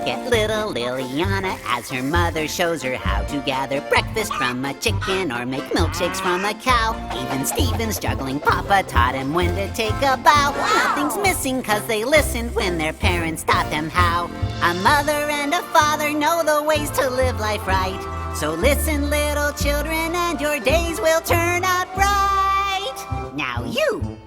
at little Liliana as her mother shows her how to gather breakfast from a chicken or make milkshakes from a cow. Even Stephen's juggling. Papa taught him when to take a bow. Nothing's missing 'cause they listened when their parents taught them how. A mother and a father know the ways to live life right. So listen, little children, and your days will turn out bright. Now you.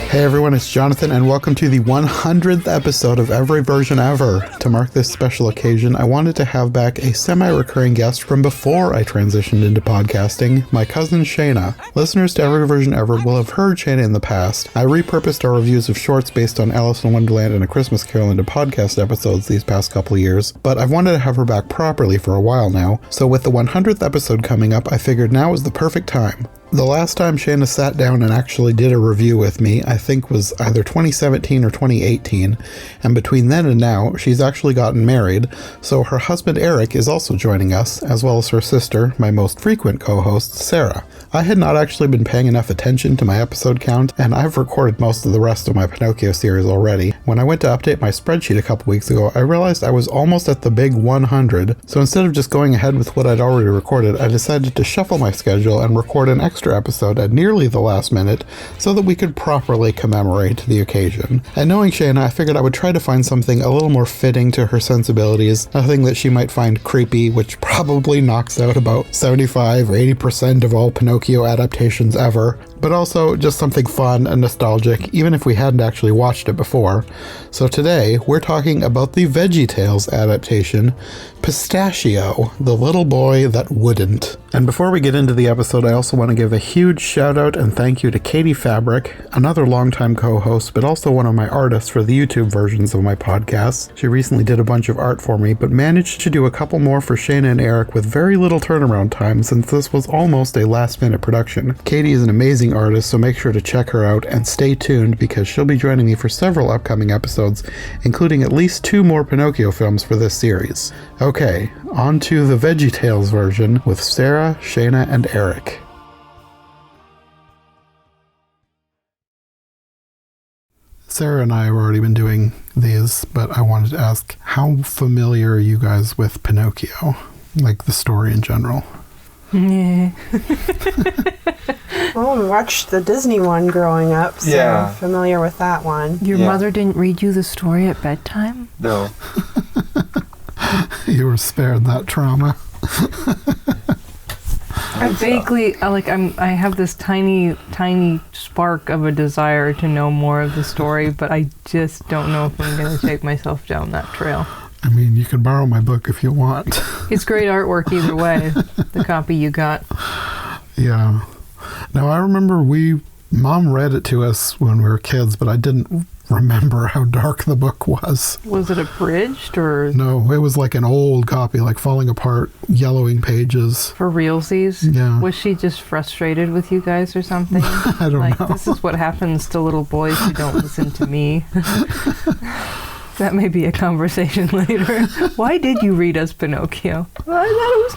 Hey everyone, it's Jonathan, and welcome to the 100th episode of Every Version Ever. To mark this special occasion, I wanted to have back a semi-recurring guest from before I transitioned into podcasting, my cousin Shaina. Listeners to Every Version Ever will have heard Shaina in the past. I repurposed our reviews of shorts based on Alice in Wonderland and A Christmas Carol into podcast episodes these past couple of years, but I've wanted to have her back properly for a while now, so with the 100th episode coming up, I figured now was the perfect time. The last time Shaina sat down and actually did a review with me, I think was either 2017 or 2018, and between then and now, she's actually gotten married, so her husband Aric is also joining us, as well as her sister, my most frequent co-host, Sarah. I had not actually been paying enough attention to my episode count, and I've recorded most of the rest of my Pinocchio series already. When I went to update my spreadsheet a couple weeks ago, I realized I was almost at the big 100, so instead of just going ahead with what I'd already recorded, I decided to shuffle my schedule and record an extra episode at nearly the last minute so that we could properly commemorate the occasion. And knowing Shaina, I figured I would try to find something a little more fitting to her sensibilities, nothing that she might find creepy, which probably knocks out about 75 or 80% of all Pinocchio adaptations ever, but also just something fun and nostalgic, even if we hadn't actually watched it before. So today, we're talking about the Veggie Tales adaptation, Pistachio, the little boy that wouldn't. And before we get into the episode, I also want to give a huge shout out and thank you to Katie Fabric, another longtime co-host, but also one of my artists for the YouTube versions of my podcasts. She recently did a bunch of art for me, but managed to do a couple more for Shaina and Aric with very little turnaround time since this was almost a last-minute production. Katie is an amazing artist, so make sure to check her out and stay tuned because she'll be joining me for several upcoming episodes, including at least 2 more Pinocchio films for this series. Okay, on to the Veggie Tales version with Sarah, Shaina, and Aric. Sarah and I have already been doing these, but I wanted to ask, how familiar are you guys with Pinocchio? Like the story in general? Yeah. Well, we watched the Disney one growing up, so I'm familiar with that one. Your mother didn't read you the story at bedtime? No. You were spared that trauma. I vaguely, I have this tiny spark of a desire to know more of the story, but I just don't know if I'm going to take myself down that trail. I mean, you can borrow my book if you want. It's great artwork either way, the copy you got. Yeah. Now, I remember Mom read it to us when we were kids, but I didn't remember how dark the book was. Was it abridged or? No, it was like an old copy, like falling apart, yellowing pages. For realsies? Yeah. Was she just frustrated with you guys or something? I don't know. This is what happens to little boys who don't listen to me. That may be a conversation later. Why did you read us Pinocchio? Well, I thought it was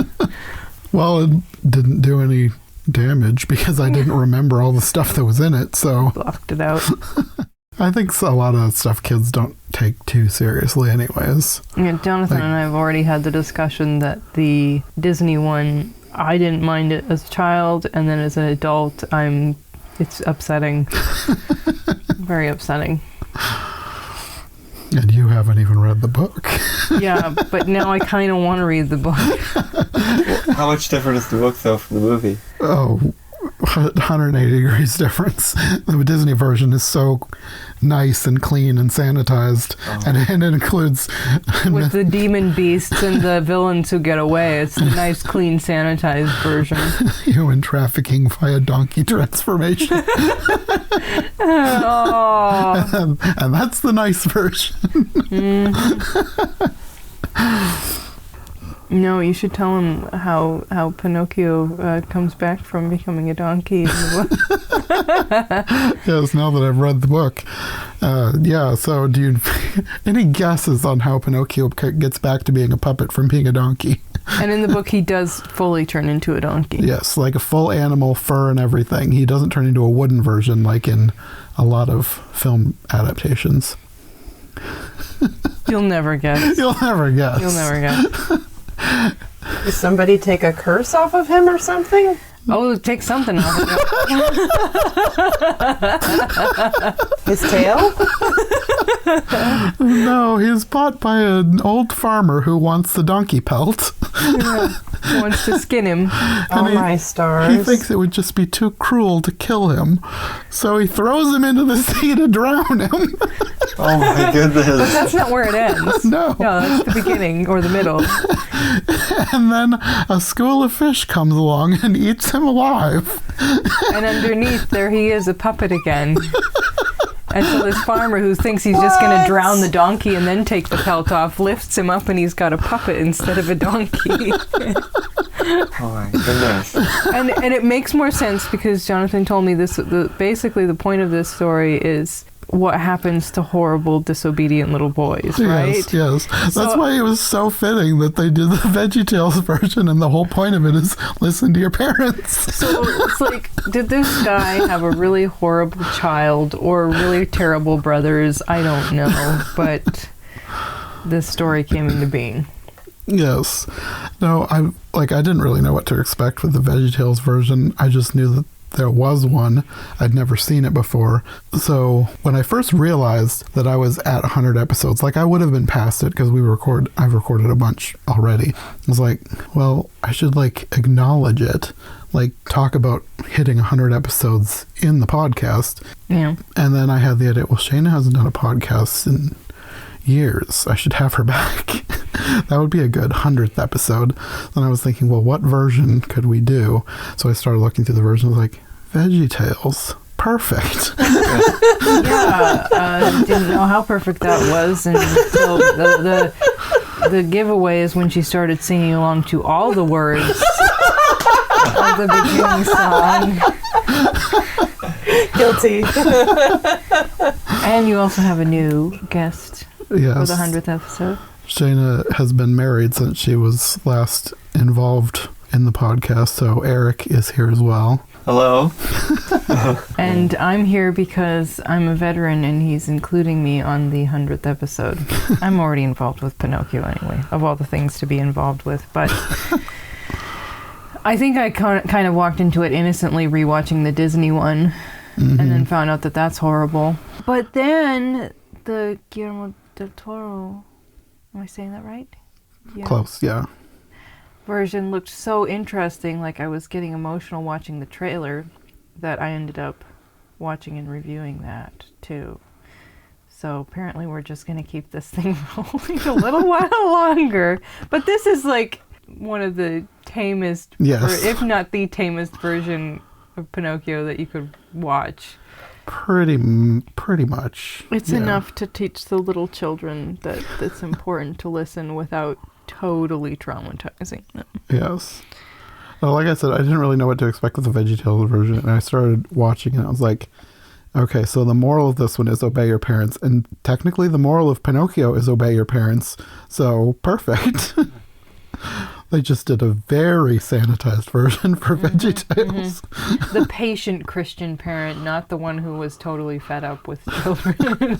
nice. Well, it didn't do any damage because I didn't remember all the stuff that was in it, so... Blocked it out. I think a lot of stuff kids don't take too seriously anyways. Yeah, Jonathan and I have already had the discussion that the Disney one, I didn't mind it as a child, and then as an adult, it's upsetting. Very upsetting. And you haven't even read the book. Yeah, but now I kind of want to read the book. How much different is the book, though, from the movie? Oh, 180 degrees difference. The Disney version is so nice and clean and sanitized, and it includes... With the demon beasts and the villains who get away. It's a nice, clean, sanitized version. Human trafficking via donkey transformation. Oh. And that's the nice version. No, you should tell him how Pinocchio comes back from becoming a donkey. Yes, now that I've read the book. So do you... Any guesses on how Pinocchio gets back to being a puppet from being a donkey? And in the book, he does fully turn into a donkey. Yes, like a full animal, fur and everything. He doesn't turn into a wooden version like in a lot of film adaptations. You'll never guess. You'll never guess. You'll never guess. Did somebody take a curse off of him or something? Oh, take something off of it. His tail? No, he's bought by an old farmer who wants the donkey pelt. Yeah. He wants to skin him. Oh, my stars. He thinks it would just be too cruel to kill him. So he throws him into the sea to drown him. Oh my But goodness. that's not where it ends. No. No, that's the beginning or the middle. And then a school of fish comes along and eats him alive. And underneath there he is, a puppet again. And so this farmer who thinks he's just going to drown the donkey and then take the pelt off lifts him up and he's got a puppet instead of a donkey. Oh my goodness. And it makes more sense because Jonathan told me this. Basically, the point of this story is what happens to horrible, disobedient little boys, right? Yes. That's So- why it was so fitting that they did the Veggie Tales version, and the whole point of it is listen to your parents. So it's like, did this guy have a really horrible child or really terrible brothers? I don't know, but this story came into being. Yes. No, I didn't really know what to expect with the Veggie Tales version. I just knew that there was one. I'd never seen it before. So when I first realized that I was at 100 episodes, I would have been past it because I've recorded a bunch already. I was like, well, I should acknowledge it. Talk about hitting 100 episodes in the podcast. Yeah. And then I had the idea, well, Shaina hasn't done a podcast in years. I should have her back. That would be a good 100th episode. Then I was thinking, well, what version could we do? So I started looking through the versions, Veggie Tales. Perfect. Yeah, didn't know how perfect that was until the giveaway is when she started singing along to all the words of the beginning song. Guilty. And you also have a new guest Yes. for the 100th episode. Shaina has been married since she was last involved in the podcast, so Aric is here as well. Hello. And I'm here because I'm a veteran and he's including me on the 100th episode. I'm already involved with Pinocchio anyway, of all the things to be involved with. But I think I kind of walked into it innocently rewatching the Disney one and then found out that that's horrible. But then the Guillermo del Toro, am I saying that right? Yeah. Close, yeah. Version looked so interesting, I was getting emotional watching the trailer, that I ended up watching and reviewing that too. So apparently we're just going to keep this thing rolling a little while longer. But this is one of the tamest, Yes. or if not the tamest version of Pinocchio that you could watch. Pretty much. It's yeah. enough to teach the little children that it's important to listen without totally traumatizing them. Yes. Well, like I said, I didn't really know what to expect with the Veggie Tales version, and I started watching and I was like, okay, so the moral of this one is obey your parents, and technically the moral of Pinocchio is obey your parents, so perfect. They just did a very sanitized version for Veggie Tales. The patient Christian parent, not the one who was totally fed up with children.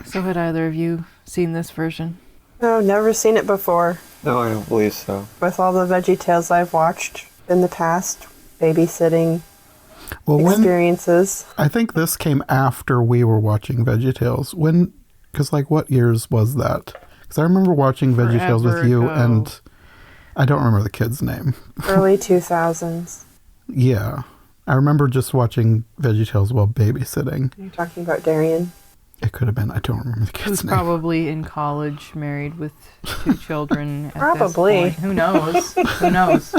So had either of you seen this version? No, never seen it before. No, I don't believe so. With all the Veggie Tales I've watched in the past, babysitting Well, experiences. I think this came after we were watching Veggie Tales. Because what years was that? Because I remember watching Veggie Tales with Forever you, ago. and I don't remember the kid's name. Early 2000s. Yeah. I remember just watching Veggie Tales while babysitting. You're talking about Darian. It could have been. I don't remember the He was kid's name. probably in college, married with 2 children. At Probably. This point. Who knows? Who knows?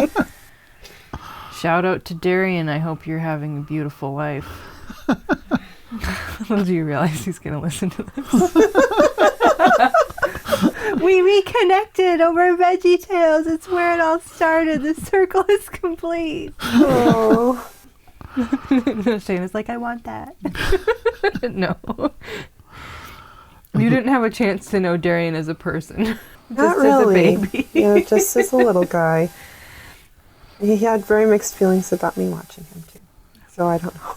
Shout out to Darian. I hope you're having a beautiful life. Little do you realize he's going to listen to this. We reconnected over Veggie Tales. It's where it all started. The circle is complete. Oh. Shayna's like, I want that. No. You didn't have a chance to know Darian as a person. Not Just really. as a baby. Just as a little guy. He had very mixed feelings about me watching him too. So I don't know.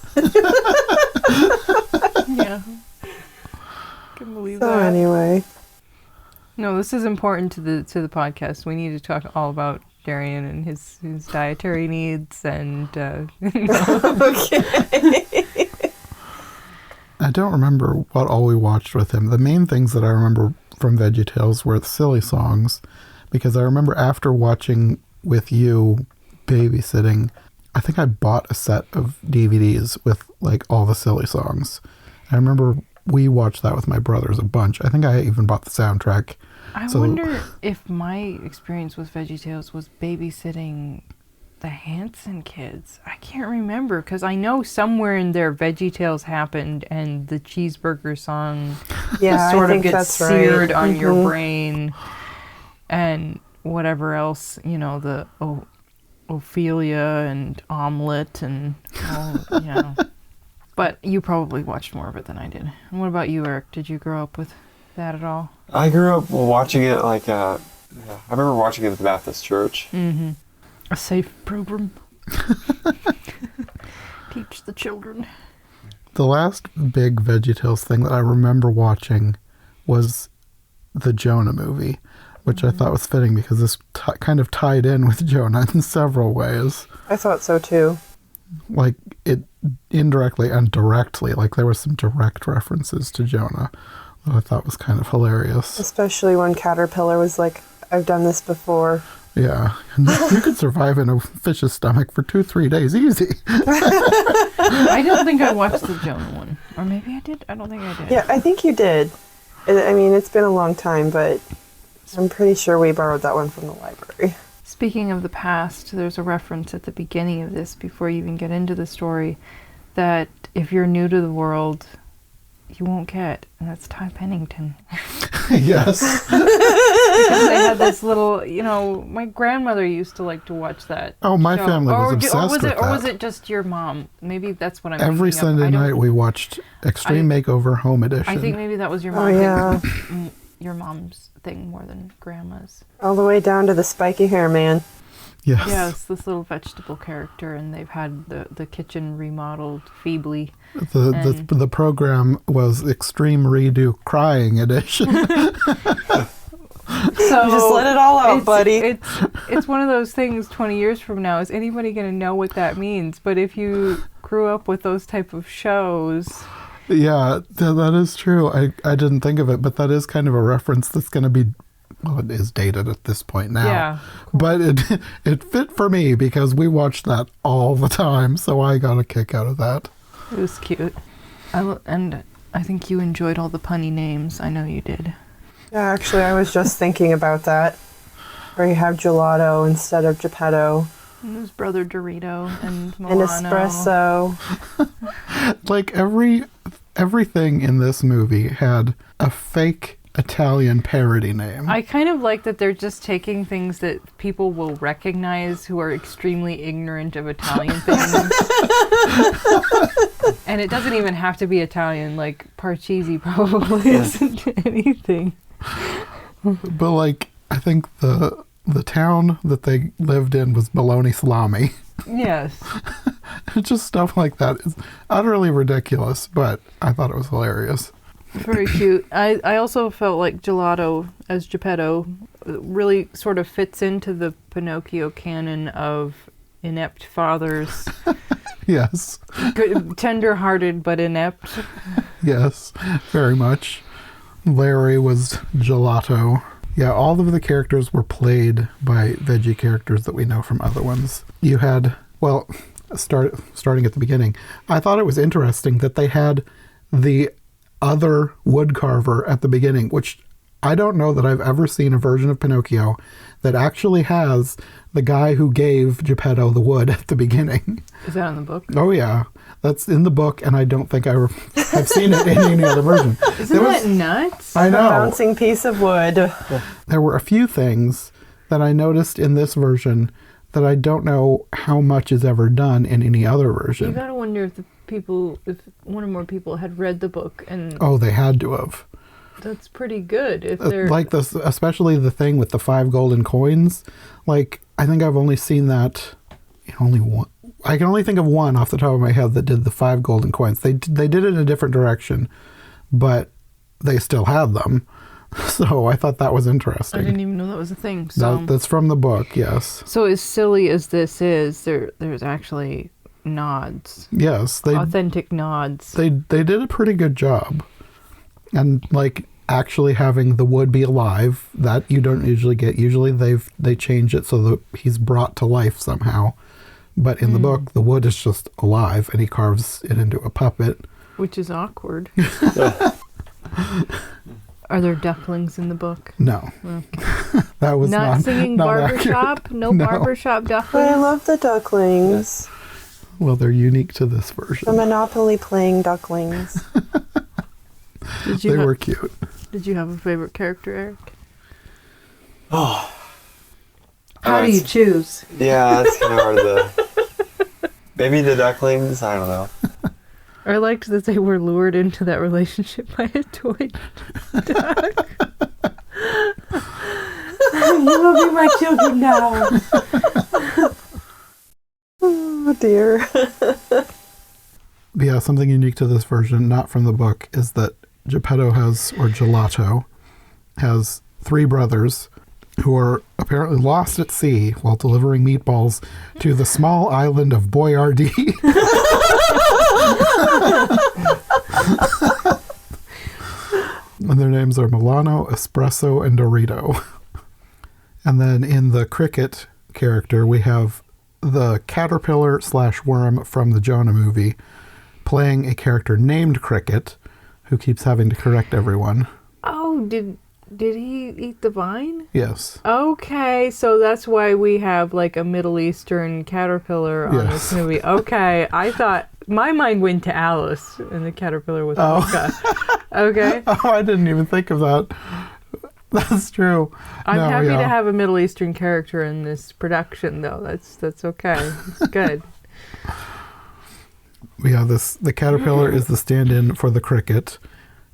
Yeah. Can believe So that. anyway. No, this is important to the podcast. We need to talk all about Darian and his dietary needs and Okay. I don't remember what all we watched with him. The main things that I remember from Veggie Tales were the silly songs, because I remember after watching with you babysitting, I think I bought a set of DVDs with like all the silly songs. I remember we watched that with my brothers a bunch. I think I even bought the soundtrack. I wonder if my experience with Veggie Tales was babysitting the Hanson kids. I can't remember, because I know somewhere in there Veggie Tales happened and the cheeseburger song sort of gets seared on your brain, and whatever else, the Ophelia and omelet and But you probably watched more of it than I did. And what about you, Aric? Did you grow up with that at all? I grew up watching it I remember watching it at the Baptist church. Mm-hmm. A safe program. Teach the children. The last big Veggie Tales thing that I remember watching was the Jonah movie, which I thought was fitting because this kind of tied in with Jonah in several ways. I thought so too. Like, it indirectly and directly, like there were some direct references to Jonah that I thought was kind of hilarious. Especially when Caterpillar was like, I've done this before. Yeah. And you could survive in a fish's stomach for 2-3 days easy. I don't think I watched the Jonah one. Or maybe I did. I don't think I did. Yeah, I think you did. I mean, it's been a long time, but I'm pretty sure we borrowed that one from the library. Speaking of the past, there's a reference at the beginning of this, before you even get into the story, that if you're new to the world, you won't get, and that's Ty Pennington. Yes. Because they had this little, my grandmother used to like to watch that. Oh, my show. family was obsessed with that. Or was it just your mom? Maybe that's what I'm Every thinking of. Sunday night we watched Extreme Makeover Home Edition. I think maybe that was your Oh, mom. yeah. Your mom's thing more than grandma's. All the way down to the spiky hair man. Yes. Yes, this little vegetable character, and they've had the kitchen remodeled feebly. The program was Extreme Redo Crying Edition. So Just let it all out, buddy. It's one of those things 20 years from now, is anybody going to know what that means? But if you grew up with those type of shows... Yeah, that is true. I didn't think of it, but that is kind of a reference that's going to be... Well, it is dated at this point now. Yeah. But it fit for me because we watched that all the time, so I got a kick out of that. It was cute. And I think you enjoyed all the punny names. I know you did. Yeah, actually, I was just thinking about that. Where you have gelato instead of Geppetto. And his brother Dorito and Milano. And espresso. Like everything in this movie had a fake Italian parody name. I kind of like that they're just taking things that people will recognize who are extremely ignorant of Italian things. And it doesn't even have to be Italian, like Parcheesi probably isn't anything. But like, I think the town that they lived in was Bologna Salami. Yes. It's just stuff like that. It's utterly ridiculous, but I thought it was hilarious. Very cute. I also felt like Gelato as Geppetto really sort of fits into the Pinocchio canon of inept fathers. Yes. Good, tender-hearted but inept. Yes, very much. Larry was Gelato. Yeah, all of the characters were played by veggie characters that we know from other ones. You had, well, starting at the beginning, I thought it was interesting that they had the other woodcarver at the beginning, which I don't know that I've ever seen a version of Pinocchio that actually has the guy who gave Geppetto the wood at the beginning. Is that in the book? Oh, yeah. That's in the book, and I don't think I've seen it in any other version. Isn't that nuts? I know. A bouncing piece of wood. There were a few things that I noticed in this version that I don't know how much is ever done in any other version. You gotta wonder if if one or more people had read the book, and Oh, they had to have. that's pretty good. If they're Like this, especially the thing with the 5 golden coins. Like, I think I've only seen that in only I can only think of one off the top of my head that did the 5 golden coins. They did it in a different direction, but they still had them. So I thought that was interesting. I didn't even know that was a thing. So That's from the book, yes. So as silly as this is, there's actually nods. Yes, Authentic nods. They did a pretty good job. And like actually having the wood be alive, that you don't usually get. Usually they change it so that he's brought to life somehow. But in the book, the wood is just alive and he carves it into a puppet. Which is awkward. Are there ducklings in the book? No. Okay. That was not singing not barbershop? accurate. No barbershop But I ducklings? love the ducklings. Well, they're unique to this version. The Monopoly playing ducklings. They were cute. Did you have a favorite character, Eric? Oh. How do you choose? Yeah, that's kind of hard to... Maybe the ducklings? I don't know. I liked that they were lured into that relationship by a toy duck. You will be my children now. Oh dear. Yeah, something unique to this version, not from the book, is that Gelato has 3 brothers who are apparently lost at sea while delivering meatballs to the small island of Boyardee. And their names are Milano, Espresso, and Dorito. And then in the cricket character, we have the caterpillar/worm from the Jonah movie playing a character named Cricket who keeps having to correct everyone. Oh, did he eat the vine? Yes. Okay, so that's why we have like a Middle Eastern caterpillar on this movie. Okay, I thought my mind went to Alice and the caterpillar was Mocha. Okay. Oh, I didn't even think of that. That's true. I'm happy to have a Middle Eastern character in this production, though. That's okay. It's good. Yeah, the caterpillar is the stand-in for the cricket,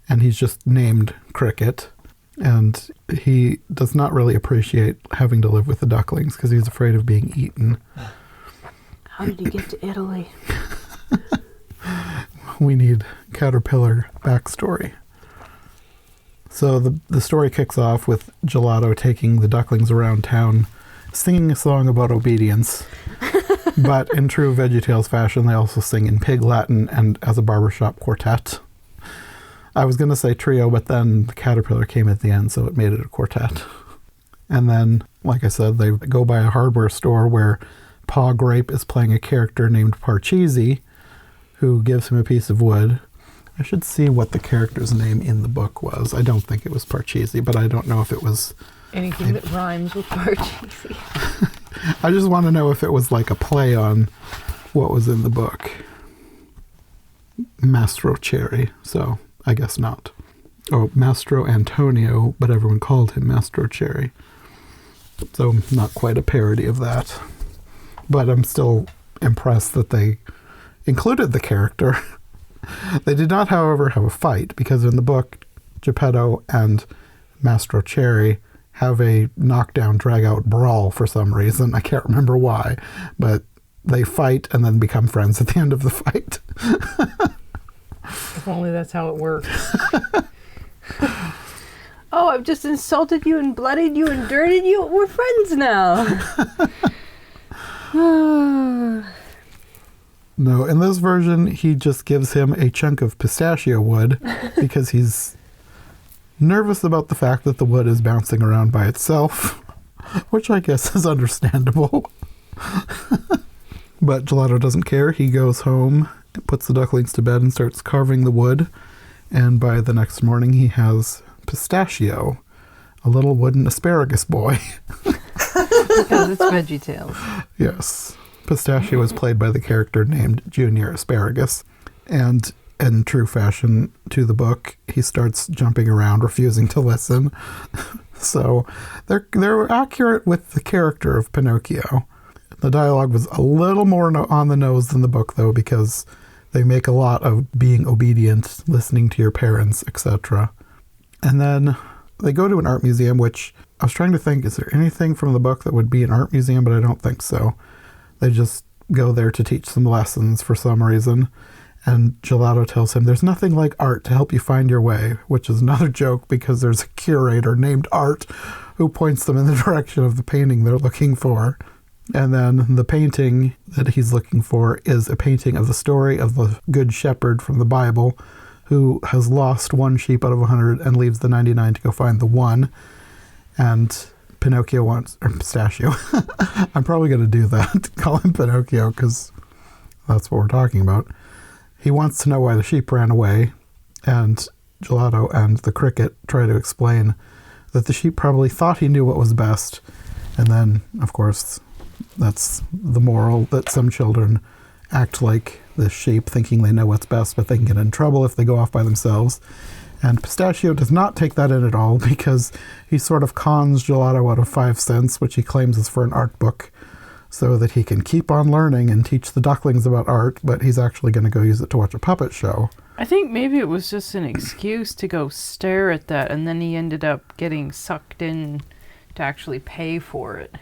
and he's just named Cricket. And he does not really appreciate having to live with the ducklings because he's afraid of being eaten. How did he get to Italy? We need caterpillar backstory. So the story kicks off with Gelato taking the ducklings around town, singing a song about obedience. But in true Veggie Tales fashion, they also sing in Pig Latin and as a barbershop quartet. I was going to say trio, but then the caterpillar came at the end, so it made it a quartet. And then, like I said, they go by a hardware store where Pa Grape is playing a character named Parcheesi, who gives him a piece of wood. I should see what the character's name in the book was. I don't think it was Parcheesi, but I don't know if it was... Anything that rhymes with Parcheesi. I just want to know if it was like a play on what was in the book. Mastro Cherry, so I guess not. Oh, Mastro Antonio, but everyone called him Mastro Cherry. So not quite a parody of that. But I'm still impressed that they included the character. They did not, however, have a fight, because in the book, Geppetto and Mastro Cherry have a knockdown, drag-out brawl for some reason. I can't remember why, but they fight and then become friends at the end of the fight. If only that's how it works. Oh, I've just insulted you and bloodied you and dirtied you. We're friends now. No, in this version, he just gives him a chunk of pistachio wood because he's nervous about the fact that the wood is bouncing around by itself, which I guess is understandable. But Gelato doesn't care. He goes home, puts the ducklings to bed, and starts carving the wood. And by the next morning, he has Pistachio, a little wooden asparagus boy. Because it's Veggie Tales. Yes. Pistachio is played by the character named Junior Asparagus. And in true fashion to the book, he starts jumping around, refusing to listen. So they're accurate with the character of Pinocchio. The dialogue was a little more on the nose than the book, though, because they make a lot of being obedient, listening to your parents, etc. And then they go to an art museum, which I was trying to think, is there anything from the book that would be an art museum? But I don't think so. They just go there to teach some lessons for some reason. And Gelato tells him there's nothing like art to help you find your way, which is another joke because there's a curator named Art who points them in the direction of the painting they're looking for. And then the painting that he's looking for is a painting of the story of the Good Shepherd from the Bible who has lost one sheep out of 100 and leaves the 99 to go find the one. And Pinocchio wants, or Pistachio. I'm probably going to do that, call him Pinocchio, because that's what we're talking about. He wants to know why the sheep ran away, and Gelato and the cricket try to explain that the sheep probably thought he knew what was best. And then, of course, that's the moral, that some children act like the sheep, thinking they know what's best, but they can get in trouble if they go off by themselves. And Pistachio does not take that in at all, because he sort of cons Gelato out of 5 cents, which he claims is for an art book, so that he can keep on learning and teach the ducklings about art, but he's actually going to go use it to watch a puppet show. I think maybe it was just an excuse to go stare at that, and then he ended up getting sucked in to actually pay for it.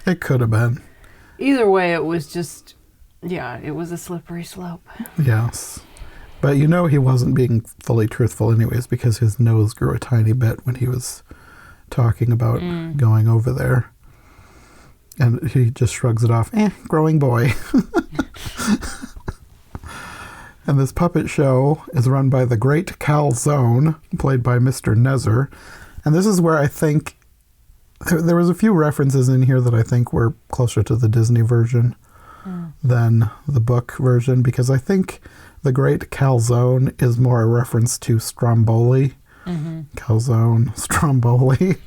It could have been. Either way, it was just, yeah, it was a slippery slope. Yes. But you know he wasn't being fully truthful anyways, because his nose grew a tiny bit when he was talking about going over there. And he just shrugs it off. Growing boy. And this puppet show is run by the great Calzone, played by Mr. Nezer. And this is where I think there was a few references in here that I think were closer to the Disney version than the book version, because I think the great Calzone is more a reference to Stromboli. Calzone, Stromboli.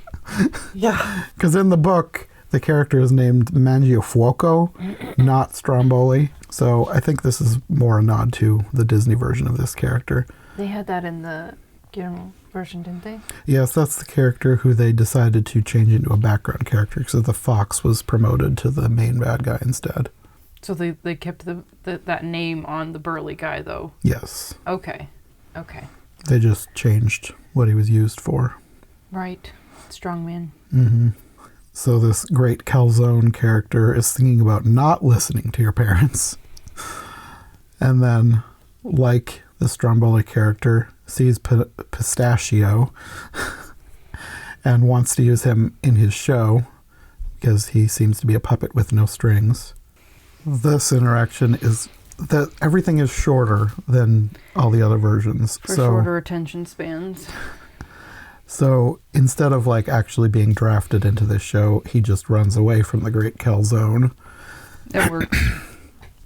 Yeah. Because in the book, the character is named Mangiofuoco, not Stromboli. So I think this is more a nod to the Disney version of this character. They had that in the Guillermo version, didn't they? Yes, that's the character who they decided to change into a background character, because the fox was promoted to the main bad guy instead. So they kept that name on the burly guy, though? Yes. Okay. They just changed what he was used for. Right. Strong man. Mm-hmm. So this great Calzone character is thinking about not listening to your parents. And then, like the Stromboli character, sees Pistachio and wants to use him in his show because he seems to be a puppet with no strings. This interaction is that everything is shorter than all the other versions. For shorter attention spans. So instead of like actually being drafted into this show, he just runs away from the great Calzone. It works.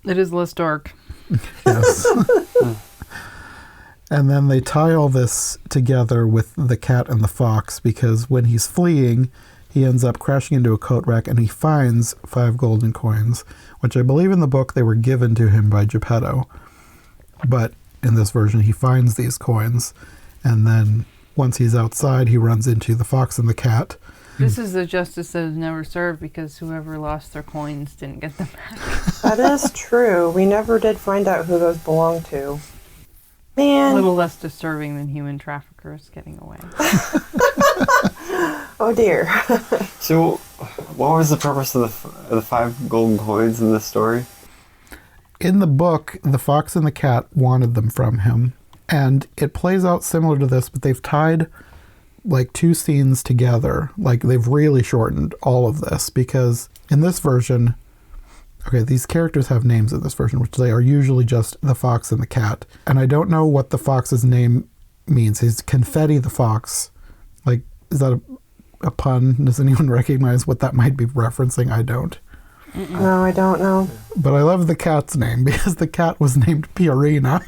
It is less dark. Yes. And then they tie all this together with the cat and the fox, because when he's fleeing, he ends up crashing into a coat rack and he finds 5 golden coins, which I believe in the book they were given to him by Geppetto. But in this version, he finds these coins, and then once he's outside, he runs into the fox and the cat. This is the justice that is never served, because whoever lost their coins didn't get them back. That is true. We never did find out who those belonged to. A Man. little less disturbing than human traffickers getting away. Oh dear. So, what was the purpose of the 5 golden coins in this story? In the book, the fox and the cat wanted them from him. And it plays out similar to this, but they've tied like 2 scenes together. Like they've really shortened all of this, because in this version, okay, these characters have names in this version, which they are usually just the fox and the cat. And I don't know what the fox's name means. He's Confetti the fox. Like, is that a pun? Does anyone recognize what that might be referencing? I don't. No, I don't know. But I love the cat's name, because the cat was named Piorina.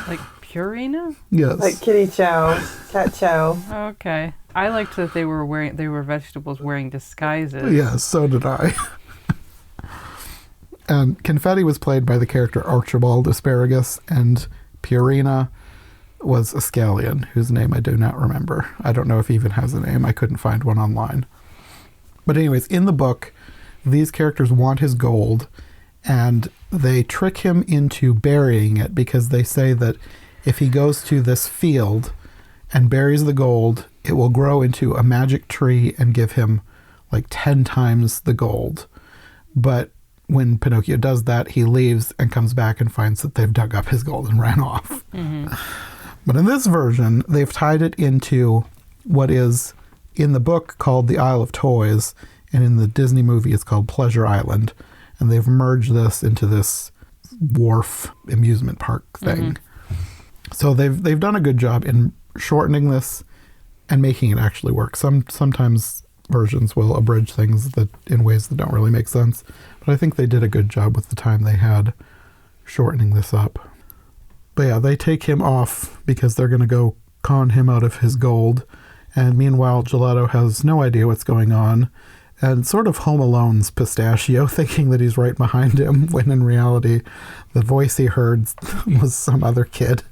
Like Purina? Yes. Like Kitty Chow, Cat Chow. Okay. I liked that they were vegetables wearing disguises. Yes, so did I. And Confetti was played by the character Archibald Asparagus, and Purina was a scallion, whose name I do not remember. I don't know if he even has a name. I couldn't find one online. But anyways, in the book, these characters want his gold, and they trick him into burying it, because they say that if he goes to this field and buries the gold, it will grow into a magic tree and give him like 10 times the gold. But when Pinocchio does that, he leaves and comes back and finds that they've dug up his gold and ran off. But in this version, they've tied it into what is in the book called the Isle of Toys, and in the Disney movie it's called Pleasure Island. And they've merged this into this wharf amusement park thing. So they've done a good job in shortening this and making it actually work. Sometimes versions will abridge things that in ways that don't really make sense, but I think they did a good job with the time they had shortening this up. But yeah, they take him off because they're going to go con him out of his gold, and meanwhile Gelato has no idea what's going on and sort of Home Alone's Pistachio, thinking that he's right behind him when in reality the voice he heard was some other kid.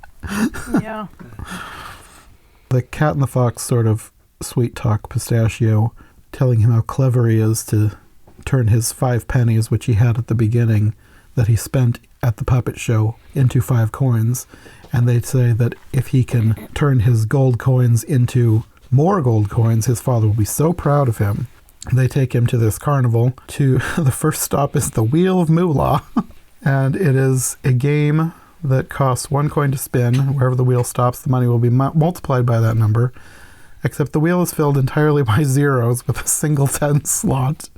Yeah. The cat and the fox sort of sweet talk Pistachio, telling him how clever he is to turn his 5 pennies, which he had at the beginning, that he spent at the puppet show, into 5 coins. And they say that if he can turn his gold coins into more gold coins, his father will be so proud of him. They take him to this carnival. The first stop is the Wheel of Moolah. And it is a game that costs 1 coin to spin. Wherever the wheel stops, the money will be multiplied by that number. Except the wheel is filled entirely by zeros with a single 10 slot.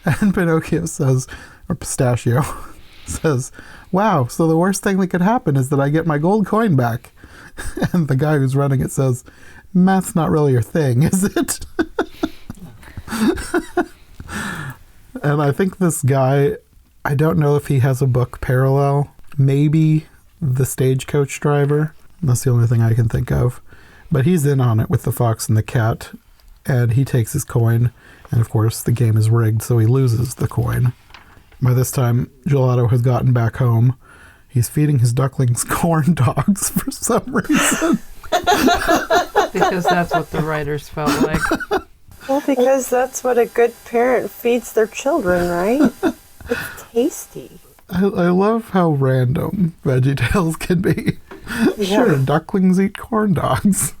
And Pinocchio says, or Pistachio says, wow, so the worst thing that could happen is that I get my gold coin back. And the guy who's running it says, math's not really your thing, is it? And I think this guy, I don't know if he has a book parallel. Maybe the stagecoach driver. That's the only thing I can think of. But he's in on it with the fox and the cat. And he takes his coin. And of course, the game is rigged, so he loses the coin. By this time, Gelato has gotten back home. He's feeding his ducklings corn dogs for some reason. Because that's what the writers felt like. Well, because that's what a good parent feeds their children, right? It's tasty. I love how random Veggie Tales can be. Yeah. Sure, ducklings eat corn dogs.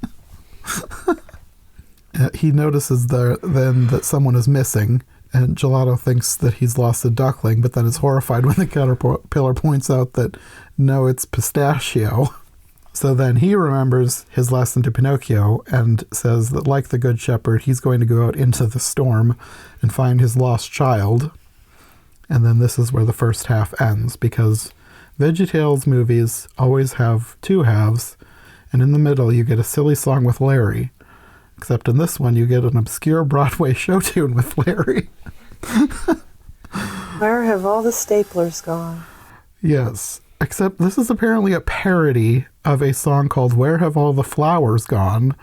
He notices then that someone is missing, and Gelato thinks that he's lost a duckling, but then is horrified when the caterpillar points out that, no, it's Pistachio. So then he remembers his lesson to Pinocchio and says that, like the Good Shepherd, he's going to go out into the storm and find his lost child. And then this is where the first half ends, because Veggie Tales movies always have 2 halves, and in the middle you get a silly song with Larry. Except in this one you get an obscure Broadway show tune with Larry. Where have all the staplers gone? Yes, except this is apparently a parody of a song called Where Have All the Flowers Gone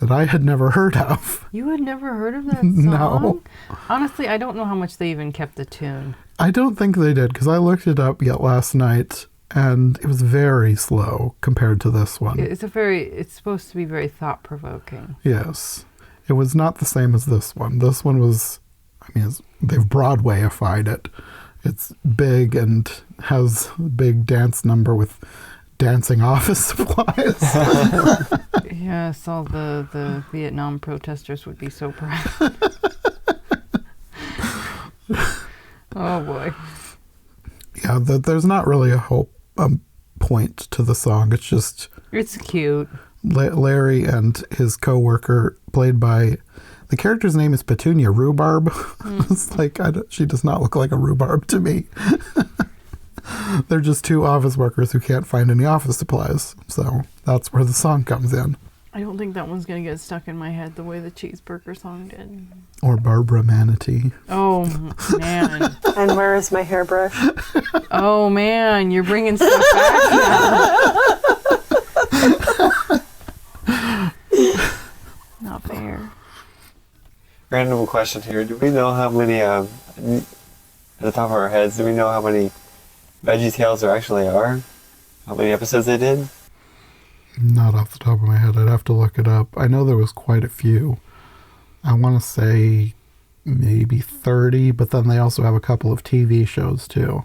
that I had never heard of. You had never heard of that song? No. Honestly, I don't know how much they even kept the tune. I don't think they did, because I looked it up yet last night, and it was very slow compared to this one. It's supposed to be very thought-provoking. Yes. It was not the same as this one. This one was, they've Broadwayified it. It's big and has a big dance number with dancing office supplies. Yes, all the Vietnam protesters would be so proud. Oh boy. Yeah, there's not really a point to the song. It's just... It's cute. Larry and his co-worker, played by... The character's name is Petunia Rhubarb. It's like, she does not look like a rhubarb to me. They're just 2 office workers who can't find any office supplies. So that's where the song comes in. I don't think that one's going to get stuck in my head the way the cheeseburger song did. Or Barbara Manatee. Oh, man. And where is my hairbrush? Oh, man. You're bringing stuff back now. Not fair. Random question here. Do we know how many, at the top of our heads, do we know how many Veggie Tales there actually are? How many episodes they did? Not off the top of my head. I'd have to look it up. I know there was quite a few. I want to say maybe 30, but then they also have a couple of TV shows too.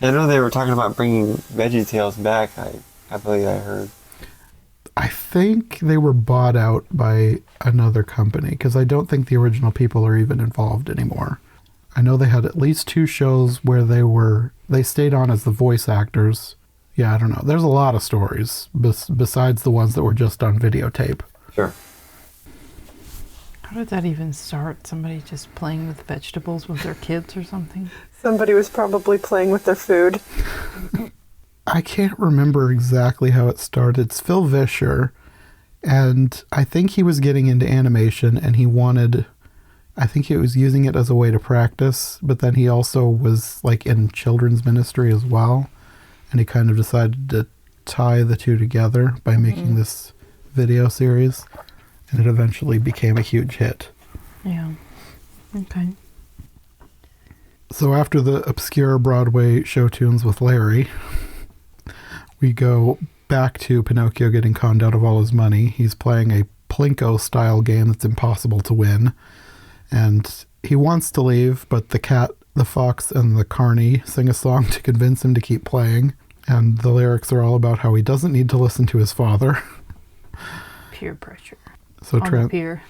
I know they were talking about bringing Veggie Tales back. I believe I heard. I think they were bought out by another company, because I don't think the original people are even involved anymore. I know they had at least 2 shows where they stayed on as the voice actors. Yeah, I don't know. There's a lot of stories besides the ones that were just on videotape. Sure. How did that even start? Somebody just playing with vegetables with their kids or something? Somebody was probably playing with their food. I can't remember exactly how it started. It's Phil Vischer, and I think he was getting into animation, and I think he was using it as a way to practice, but then he also was like in children's ministry as well, and he kind of decided to tie the two together by making this video series, and it eventually became a huge hit. Yeah. Okay. So after the obscure Broadway show tunes with Larry, we go back to Pinocchio getting conned out of all his money. He's playing a Plinko-style game that's impossible to win. And he wants to leave, but the cat, the fox, and the carney sing a song to convince him to keep playing. And the lyrics are all about how he doesn't need to listen to his father. Peer pressure. So On the pier.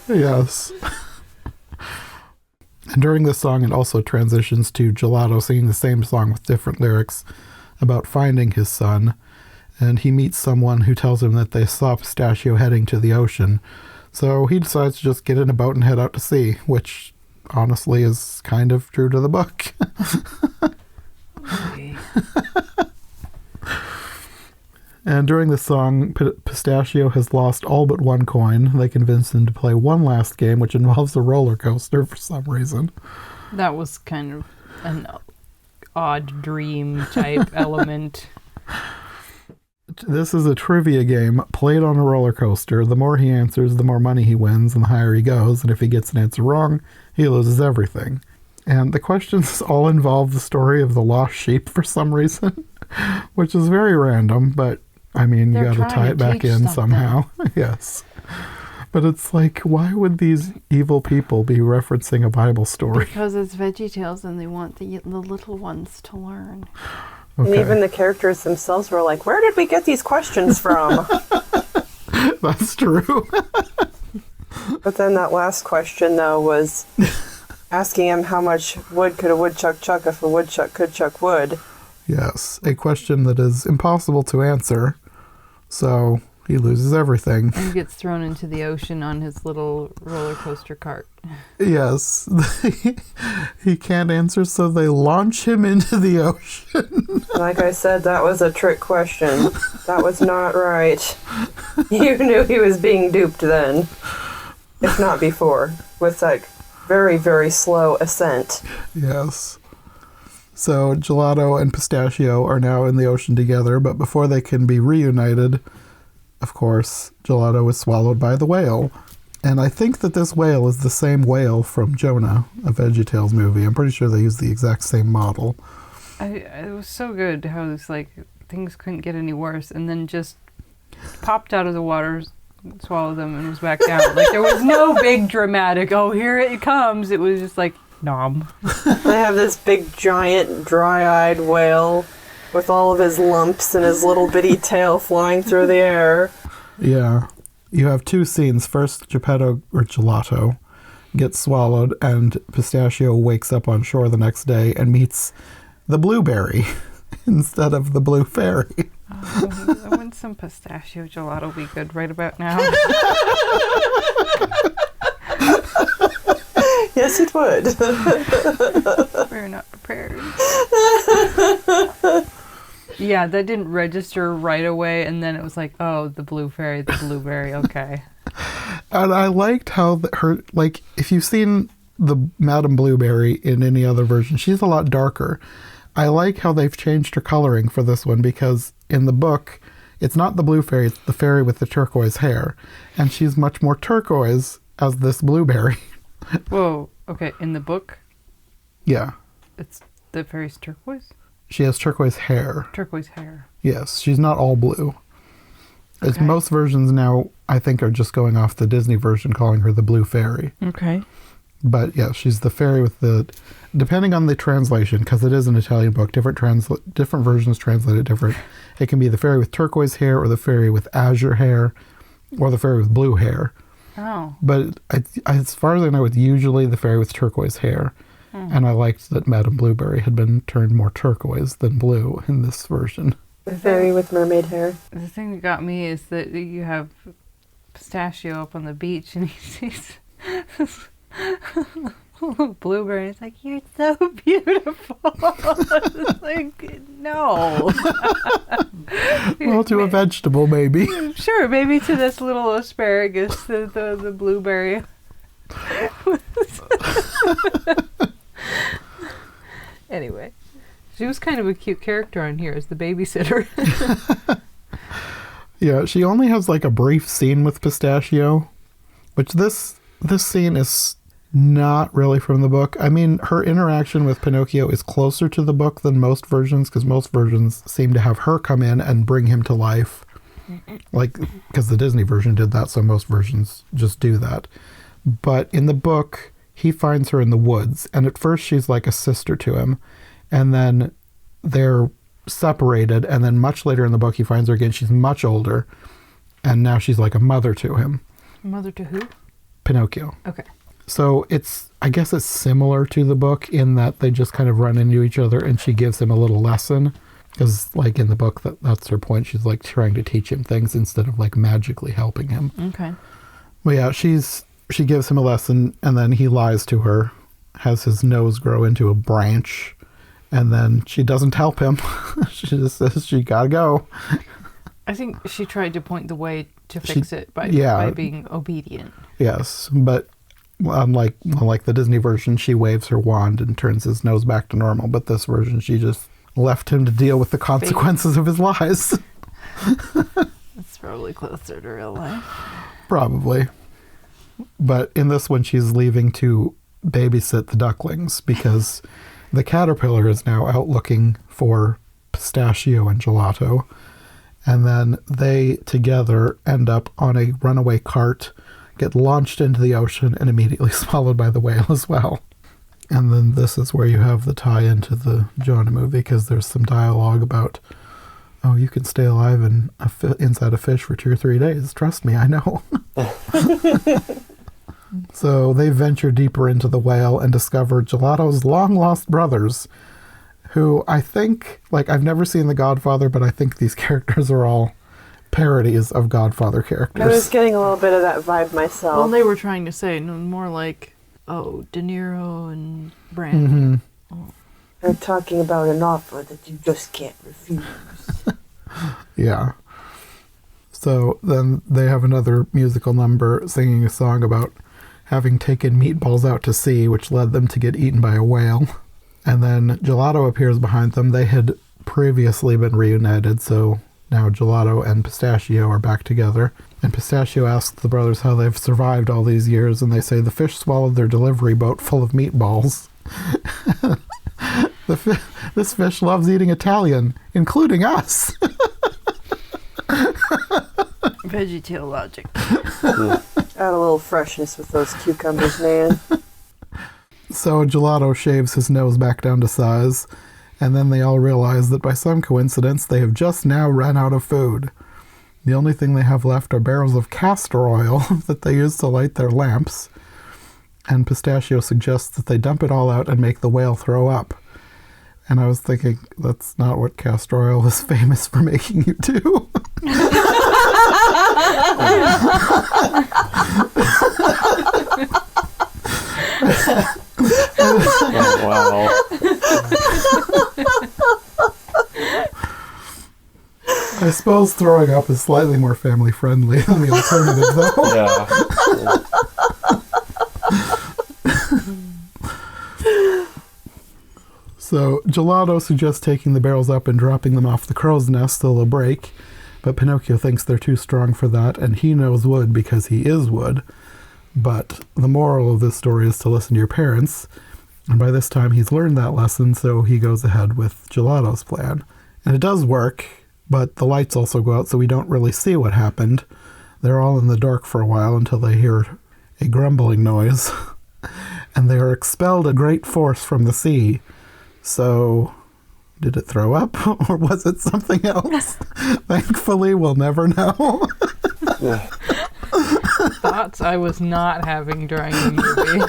Yes. And during this song, it also transitions to Gelato singing the same song with different lyrics about finding his son. And he meets someone who tells him that they saw Pistachio heading to the ocean. So he decides to just get in a boat and head out to sea, which honestly is kind of true to the book. Okay. And during this song, Pistachio has lost all but 1 coin. They convince him to play one last game, which involves a roller coaster for some reason. That was kind of an odd dream type element. This is a trivia game played on a roller coaster. The more he answers, the more money he wins, and the higher he goes. And if he gets an answer wrong, he loses everything. And the questions all involve the story of the lost sheep for some reason, which is very random, but I mean, you gotta tie it back in somehow. Yes. But it's like, why would these evil people be referencing a Bible story? Because it's Veggie Tales and they want the little ones to learn. Okay. And even the characters themselves were like, where did we get these questions from? That's true. But then that last question, though, was asking him how much wood could a woodchuck chuck if a woodchuck could chuck wood. Yes, a question that is impossible to answer, so he loses everything. And he gets thrown into the ocean on his little roller coaster cart. Yes, he can't answer, so they launch him into the ocean. Like I said, that was a trick question. That was not right. You knew he was being duped then, if not before, with that very, very slow ascent. Yes. So Gelato and Pistachio are now in the ocean together, but before they can be reunited, of course, Gelato is swallowed by the whale. And I think that this whale is the same whale from Jonah, a Veggie Tales movie. I'm pretty sure they use the exact same model. It was so good how it's like things couldn't get any worse, and then just popped out of the water, swallowed them, and was back down. Like there was no big dramatic, oh, here it comes. It was just like, nom. They have this big, giant, dry-eyed whale with all of his lumps and his little bitty tail flying through the air. Yeah. You have 2 scenes. First, Gelato gets swallowed, and Pistachio wakes up on shore the next day and meets the blueberry instead of the blue fairy. Oh, wouldn't some pistachio gelato be good right about now? Yes, it would. We're not prepared. Yeah, that didn't register right away, and then it was like, oh, the blue fairy, the blueberry, okay. And I liked how if you've seen the Madame Blueberry in any other version, she's a lot darker. I like how they've changed her coloring for this one, because in the book, it's not the blue fairy, it's the fairy with the turquoise hair. And she's much more turquoise as this blueberry. Whoa, okay, in the book, Yeah. it's the fairy's turquoise? She has turquoise hair. Turquoise hair. Yes, she's not all blue. As Okay. most versions now, I think, are just going off the Disney version, calling her the blue fairy. Okay. But yeah, she's the fairy with the, depending on the translation, because it is an Italian book, different versions translate it different. It can be the fairy with turquoise hair, or the fairy with azure hair, or the fairy with blue hair. Oh. But as far as I know, it's usually the fairy with turquoise hair. And I liked that Madame Blueberry had been turned more turquoise than blue in this version. The fairy with mermaid hair. The thing that got me is that you have Pistachio up on the beach and he sees this blueberry. It's like, you're so beautiful. It's like, no. Well, to a vegetable, maybe. Sure, maybe to this little asparagus, the blueberry. Anyway, she was kind of a cute character on here as the babysitter. Yeah, she only has like a brief scene with Pistachio, which this scene is not really from the book. I mean, her interaction with Pinocchio is closer to the book than most versions, because most versions seem to have her come in and bring him to life. Like, because the Disney version did that, so most versions just do that. But in the book, he finds her in the woods, and at first she's like a sister to him, and then they're separated, and then much later in the book he finds her again. She's much older, and now she's like a mother to him. Mother to who? Pinocchio. Okay. So I guess it's similar to the book in that they just kind of run into each other, and she gives him a little lesson, because like in the book that's her point. She's like trying to teach him things instead of like magically helping him. Okay. Well, yeah, she gives him a lesson, and then he lies to her, has his nose grow into a branch, and then she doesn't help him. She just says she gotta go. I think she tried to point the way to fix it by being obedient. Yes, but unlike the Disney version, she waves her wand and turns his nose back to normal. But this version, she just left him to deal with the consequences of his lies. It's probably closer to real life. Probably. But in this one, she's leaving to babysit the ducklings because the caterpillar is now out looking for Pistachio and Gelato. And then they together end up on a runaway cart, get launched into the ocean, and immediately swallowed by the whale as well. And then this is where you have the tie-in to the Jonah movie, because there's some dialogue about, oh, you can stay alive inside a fish for 2 or 3 days. Trust me, I know. So they venture deeper into the whale and discover Gelato's long-lost brothers, who I think, like, I've never seen The Godfather, but I think these characters are all parodies of Godfather characters. I was getting a little bit of that vibe myself. Well, they were trying to say more like, De Niro and Brand. Mm-hmm. They're talking about an offer that you just can't refuse. Yeah. So then they have another musical number singing a song about having taken meatballs out to sea, which led them to get eaten by a whale. And then Gelato appears behind them. They had previously been reunited, so now Gelato and Pistachio are back together. And Pistachio asks the brothers how they've survived all these years, and they say the fish swallowed their delivery boat full of meatballs. This fish loves eating Italian, including us. Veggie Tale logic. Add a little freshness with those cucumbers, man. So Gelato shaves his nose back down to size, and then they all realize that by some coincidence they have just now run out of food. The only thing they have left are barrels of castor oil that they use to light their lamps, and Pistachio suggests that they dump it all out and make the whale throw up. And I was thinking, that's not what castor oil is famous for making you do. Oh, wow. I suppose throwing up is slightly more family friendly than the alternative, though. Yeah. So Gelato suggests taking the barrels up and dropping them off the crow's nest so they'll break, but Pinocchio thinks they're too strong for that, and he knows wood because he is wood. But the moral of this story is to listen to your parents, and by this time he's learned that lesson, so he goes ahead with Gelato's plan. And it does work, but the lights also go out, so we don't really see what happened. They're all in the dark for a while until they hear a grumbling noise. and they are expelled a great force from the sea. So, did it throw up, or was it something else? Thankfully, we'll never know. Thoughts I was not having during the movie.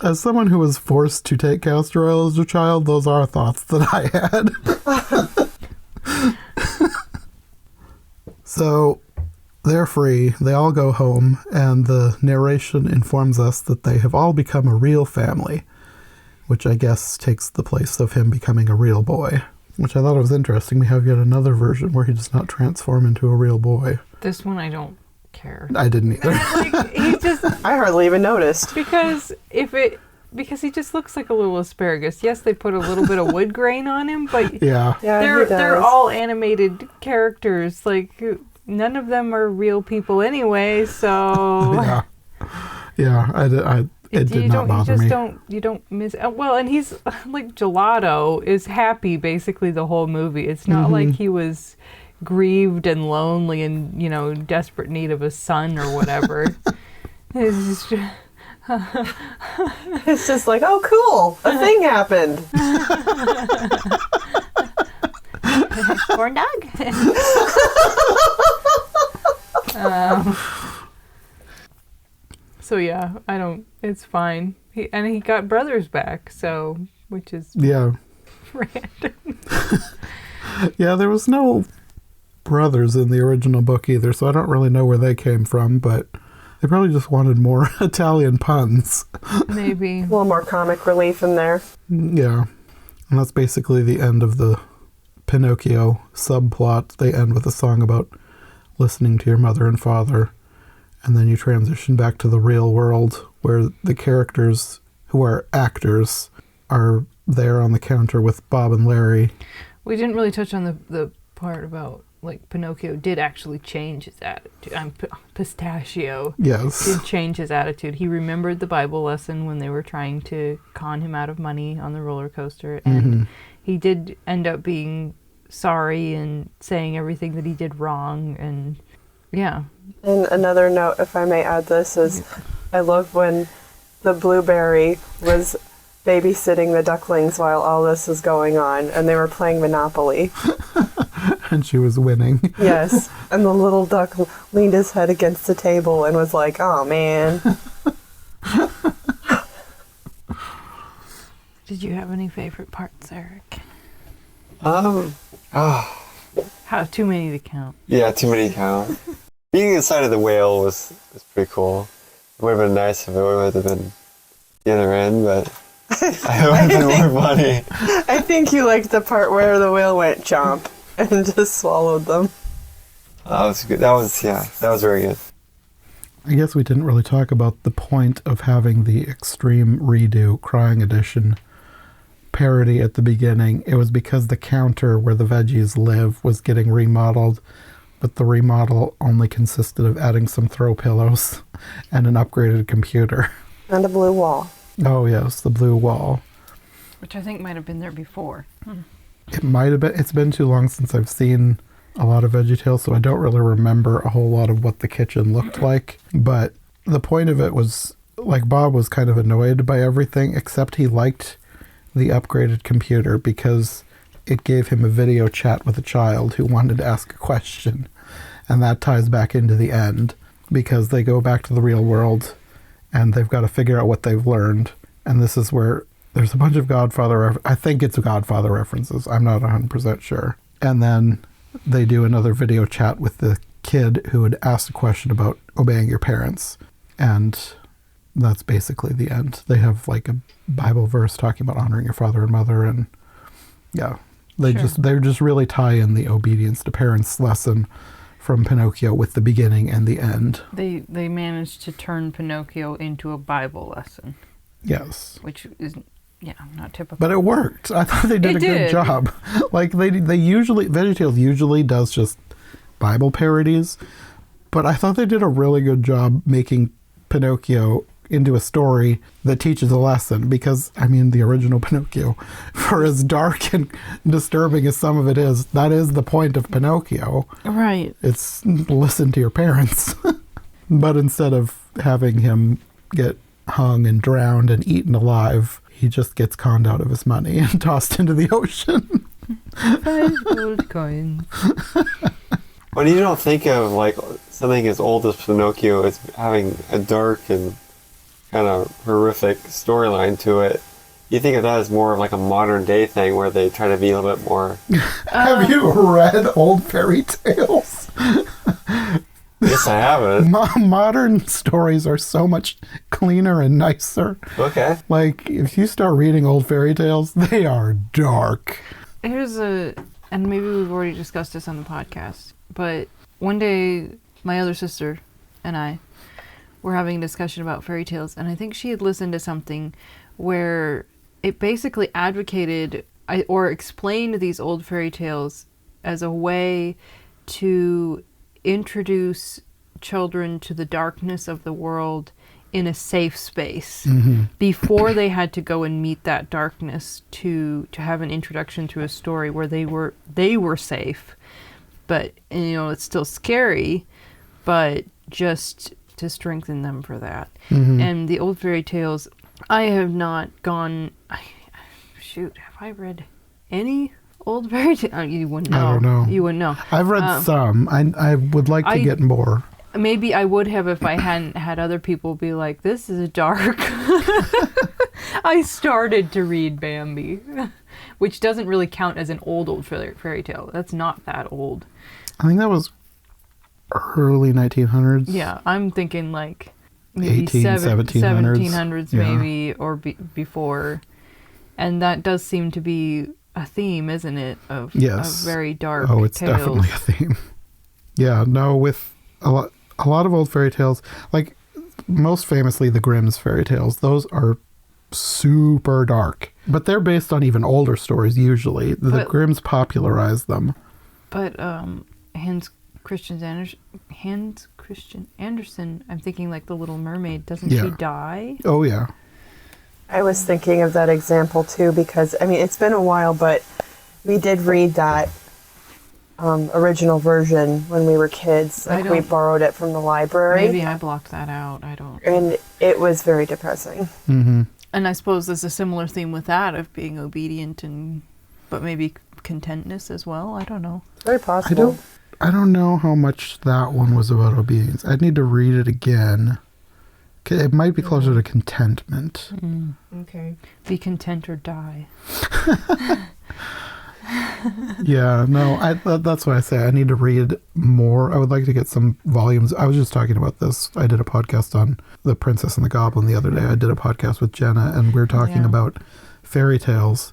As someone who was forced to take castor oil as a child, those are thoughts that I had. So, they're free. They all go home, and the narration informs us that they have all become a real family, which I guess takes the place of him becoming a real boy, which I thought was interesting. We have yet another version where he does not transform into a real boy. This one I don't care. I didn't either. Like, he just... I hardly even noticed. Because he just looks like a little asparagus. Yes, they put a little bit of wood grain on him, but Yeah. they're all animated characters. Like, none of them are real people anyway, so... Yeah, it did not bother me. You don't miss... Well, and he's, like, Gelato is happy basically the whole movie. It's not like he was grieved and lonely and, desperate need of a son or whatever. It's just... It's just like, oh, cool, a thing happened. Corn dog? So yeah, it's fine. He got brothers back, so, which is Yeah. random. Yeah, there was no brothers in the original book either, so I don't really know where they came from, but they probably just wanted more Italian puns. Maybe. A little more comic relief in there. Yeah. And that's basically the end of the Pinocchio subplot. They end with a song about listening to your mother and father, and then you transition back to the real world where the characters who are actors are there on the counter with Bob and Larry. We didn't really touch on the part about, like, Pinocchio did actually change his attitude. Pistachio Yes. did change his attitude. He remembered the Bible lesson when they were trying to con him out of money on the roller coaster, and he did end up being sorry and saying everything that he did wrong, and yeah. And another note, if I may add this, is I love when the blueberry was babysitting the ducklings while all this was going on, and they were playing Monopoly. And she was winning. Yes, and the little duck leaned his head against the table and was like, oh, man. Did you have any favorite parts, Eric? How too many to count? Yeah, too many to count. Being inside of the whale was pretty cool. It would have been nice if it would have been the other end, but it would have been more funny. I think you liked the part where the whale went chomp and just swallowed them. That was good. That was very good. I guess we didn't really talk about the point of having the extreme redo Crying Edition parody at the beginning. It was because the counter where the veggies live was getting remodeled, but the remodel only consisted of adding some throw pillows and an upgraded computer. And a blue wall. Oh yes, the blue wall. Which I think might have been there before. It might have been. It's been too long since I've seen a lot of Veggie Tales, so I don't really remember a whole lot of what the kitchen looked like. But the point of it was, like, Bob was kind of annoyed by everything, except he liked the upgraded computer because it gave him a video chat with a child who wanted to ask a question. And that ties back into the end, because they go back to the real world and they've got to figure out what they've learned. And this is where there's a bunch of Godfather, I think it's Godfather references. I'm not 100% sure. And then they do another video chat with the kid who had asked a question about obeying your parents. And that's basically the end. They have like a Bible verse talking about honoring your father and mother, and yeah, they just really tie in the obedience to parents lesson from Pinocchio with the beginning and the end. They managed to turn Pinocchio into a Bible lesson. Yes. Which is, not typical. But it worked. I thought they did a good job. Like they usually, Veggie Tales usually does just Bible parodies, but I thought they did a really good job making Pinocchio into a story that teaches a lesson, because, I mean, the original Pinocchio, for as dark and disturbing as some of it is, that is the point of Pinocchio. Right. It's listen to your parents. But instead of having him get hung and drowned and eaten alive. He just gets conned out of his money and tossed into the ocean. 5 gold coins. When you don't think of like something as old as Pinocchio as having a dark and kind of horrific storyline to it, you think of that as more of like a modern day thing where they try to be a little bit more. Have you read old fairy tales? Yes, I haven't. Modern stories are so much cleaner and nicer. Okay. Like, if you start reading old fairy tales, they are dark. And maybe we've already discussed this on the podcast, but one day my other sister and I were having a discussion about fairy tales, and I think she had listened to something where it basically advocated or explained these old fairy tales as a way to introduce children to the darkness of the world in a safe space before they had to go and meet that darkness, to have an introduction to a story where they were safe, but it's still scary, but just to strengthen them for that. And the old fairy tales, I have not gone. Have I read any old fairy tale? You wouldn't know. I don't know. You wouldn't know. I've read some. I would like to get more. Maybe I would have if I hadn't had other people be like, this is dark. I started to read Bambi, which doesn't really count as an old fairy tale. That's not that old. I think that was early 1900s. Yeah, I'm thinking like maybe 1700s maybe, or before. And that does seem to be a theme, isn't it? Of very dark Oh, it's tales. definitely a theme. Yeah, no, with a lot of old fairy tales, like most famously the Grimm's fairy tales, those are super dark. But they're based on even older stories usually. The Grimm's popularized them. But Hans Christian Andersen, I'm thinking like The Little Mermaid, doesn't she die? Oh, yeah. I was thinking of that example too because, it's been a while, but we did read that original version when we were kids. We borrowed it from the library. Maybe I blocked that out. I don't. And it was very depressing. Mm-hmm. And I suppose there's a similar theme with that of being obedient but maybe contentness as well. I don't know. Very possible. I don't know how much that one was about obedience. I'd need to read it again. It might be closer to contentment. Okay. Be content or die. Yeah, no, that's why I say I need to read more. I would like to get some volumes. I was just talking about this. I did a podcast on The Princess and the Goblin the other day. I did a podcast with Jenna, and we were talking about fairy tales.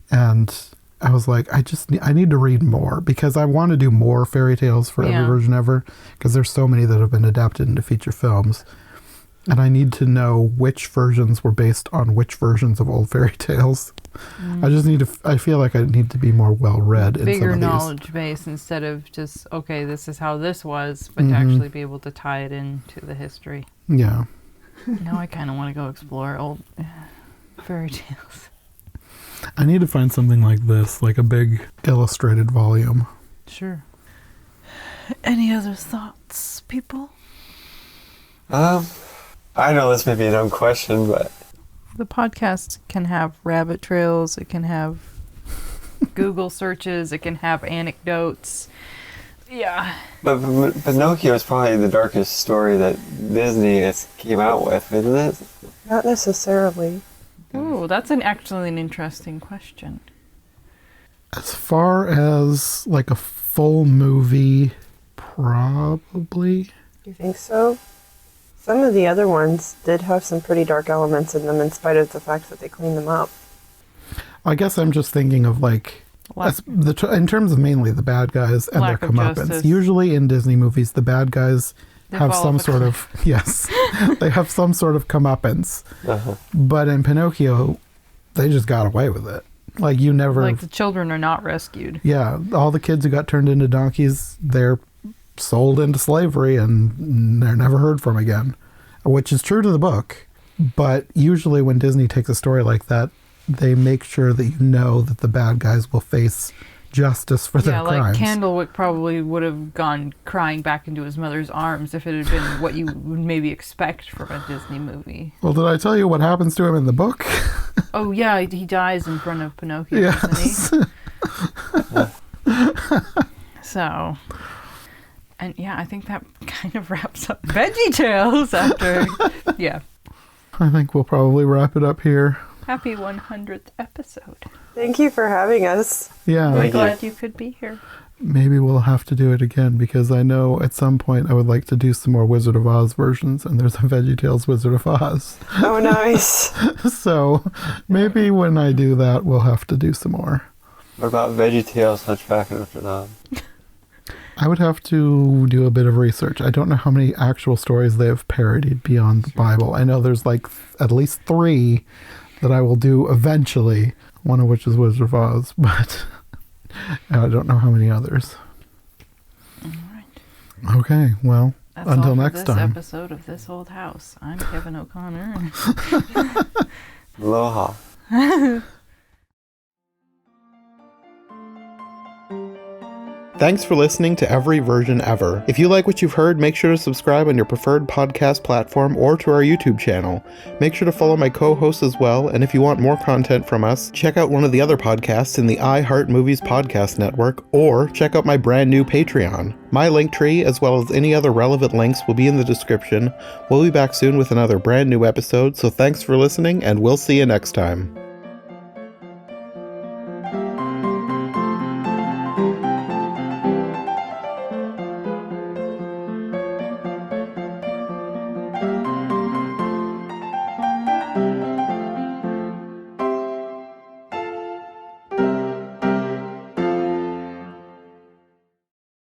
And I was like, I need to read more because I want to do more fairy tales for every version ever, because there's so many that have been adapted into feature films. And I need to know which versions were based on which versions of old fairy tales. I feel like I need to be more well-read in some of these. Bigger knowledge base instead of just, okay, this is how this was, but to actually be able to tie it into the history. Yeah. Now I kind of want to go explore old fairy tales. I need to find something like this, like a big illustrated volume. Sure. Any other thoughts, people? I know this may be a dumb question, but the podcast can have rabbit trails, it can have Google searches, it can have anecdotes. Yeah. But Pinocchio is probably the darkest story that Disney has came out with, isn't it? Not necessarily. Oh, that's actually an interesting question. As far as like a full movie, probably. You think so? Some of the other ones did have some pretty dark elements in them in spite of the fact that they cleaned them up. I guess I'm just thinking of like, in terms of mainly the bad guys and their comeuppance. Usually in Disney movies, the bad guys have some sort of, they have some sort of comeuppance. But in Pinocchio, they just got away with it. Like you never... Like the children are not rescued. Yeah, all the kids who got turned into donkeys, they're sold into slavery and they're never heard from again, which is true to the book. But usually when Disney takes a story like that, they make sure that you know that the bad guys will face justice for their crimes. Candlewick probably would have gone crying back into his mother's arms if it had been what you would maybe expect from a Disney movie. Well, did I tell you what happens to him in the book? Oh yeah, he dies in front of Pinocchio, Yes. doesn't he? So, and yeah, I think that kind of wraps up Veggie Tales after, yeah. I think we'll probably wrap it up here. Happy 100th episode. Thank you for having us. Yeah. We're Thank you. glad you could be here. Maybe we'll have to do it again because I know at some point I would like to do some more Wizard of Oz versions, and there's a Veggie Tales Wizard of Oz. Oh, nice. So maybe when I do that, we'll have to do some more. What about Veggie Tales, Hunchback of Notre Dame? I would have to do a bit of research. I don't know how many actual stories they have parodied beyond the Bible. I know there's like at least 3 that I will do eventually, one of which is Wizard of Oz, but I don't know how many others. All right. Okay, well, That's until all for next this time. episode of This Old House. I'm Kevin O'Connor. Aloha. Thanks for listening to Every Version Ever. If you like what you've heard, make sure to subscribe on your preferred podcast platform or to our YouTube channel. Make sure to follow my co-hosts as well, and if you want more content from us, check out one of the other podcasts in the iHeart Movies Podcast Network, or check out my brand new Patreon. My link tree, as well as any other relevant links, will be in the description. We'll be back soon with another brand new episode, so thanks for listening, and we'll see you next time.